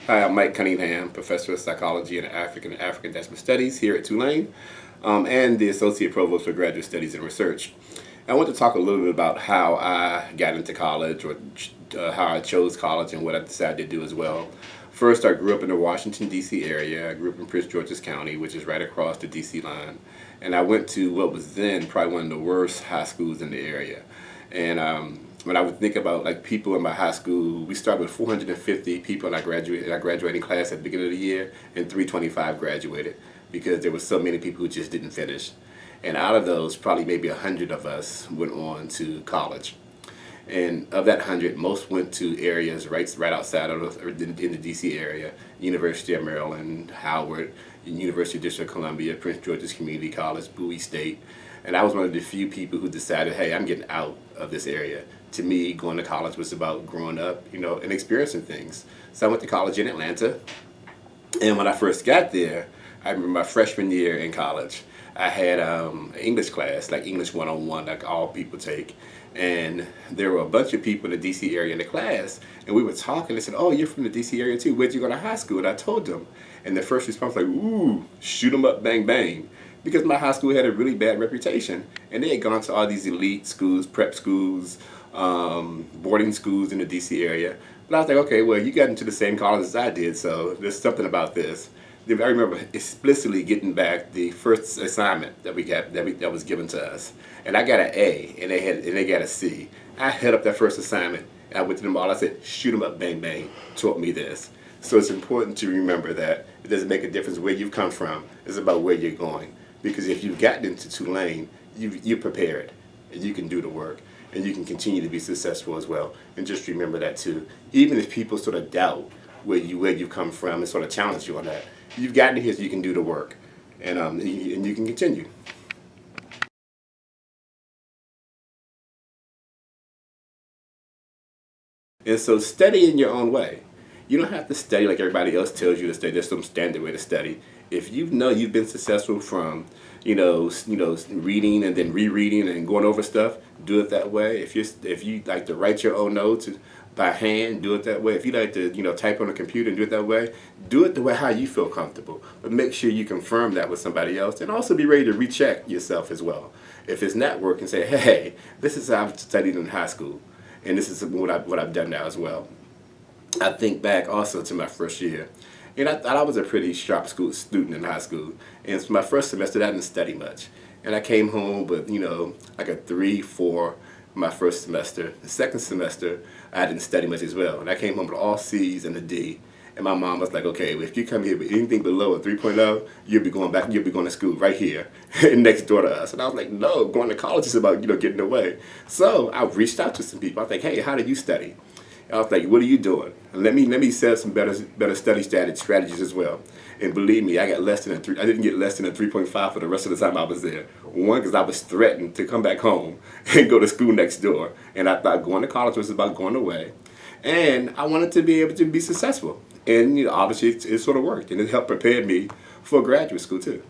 Hi, I'm Mike Cunningham, Professor of Psychology and African Diaspora Studies here at Tulane, and the Associate Provost for Graduate Studies and Research. I want to talk a little bit about how I got into college, or how I chose college, and what I decided to do as well. First, I grew up in the Washington, D.C. area. I grew up in Prince George's County, which is right across the D.C. line. And I went to what was then probably one of the worst high schools in the area. And when I would think about like people in my high school, we started with 450 people in our graduating class at the beginning of the year, and 325 graduated because there were so many people who just didn't finish. And out of those, probably maybe 100 of us went on to college. And of that 100, most went to areas right outside of in the D.C. area: University of Maryland, Howard, University of District of Columbia, Prince George's Community College, Bowie State. And I was one of the few people who decided, hey, I'm getting out of this area. To me, going to college was about growing up, and experiencing things. So I went to college in Atlanta, and when I first got there, I remember my freshman year in college, I had an English class, like English 101, like all people take. And there were a bunch of people in the D.C. area in the class, and we were talking. They said, "Oh, you're from the D.C. area too. Where'd you go to high school?" And I told them, and the first response was like, "Ooh, shoot 'em up, bang bang," because my high school had a really bad reputation, and they had gone to all these elite schools, prep schools, boarding schools in the D.C. area. But I was like, okay, well, you got into the same college as I did, so there's something about this. I remember explicitly getting back the first assignment that we got that was given to us, and I got an A, and they got a C. I held up that first assignment, and I went to them all. I said, "Shoot 'em up, bang bang," taught me this. So it's important to remember that it doesn't make a difference where you've come from. It's about where you're going, because if you've gotten into Tulane, you're prepared, and you can do the work, and you can continue to be successful as well. And just remember that too. Even if people sort of doubt where you come from and sort of challenge you on that, you've gotten here so you can do the work, and you can continue. And so study in your own way. You don't have to study like everybody else tells you to study. There's some standard way to study. If you know you've been successful from, reading and then rereading and going over stuff, do it that way. If you like to write your own notes by hand, do it that way. If you like to, type on a computer and do it that way, do it the way how you feel comfortable. But make sure you confirm that with somebody else, and also be ready to recheck yourself as well. If it's not working, say, hey, this is how I studied in high school, and this is what I've done now as well. I think back also to my first year, and I thought I was a pretty sharp school student in high school. And so my first semester, I didn't study much, and I came home with like a 3, 4 my first semester. The second semester, I didn't study much as well, and I came home with all C's and a D. And my mom was like, "Okay, well, if you come here with anything below a 3.0, you'll be going back. You'll be going to school right here, next door to us." And I was like, "No, going to college is about getting away." So I reached out to some people. I was like, "Hey, how did you study?" I was like, "What are you doing? And let me set some better study strategies as well." And believe me, I got less than a three. I didn't get less than a 3.5 for the rest of the time I was there. One, because I was threatened to come back home and go to school next door, and I thought going to college was about going away, and I wanted to be able to be successful. And obviously it sort of worked, and it helped prepare me for graduate school too.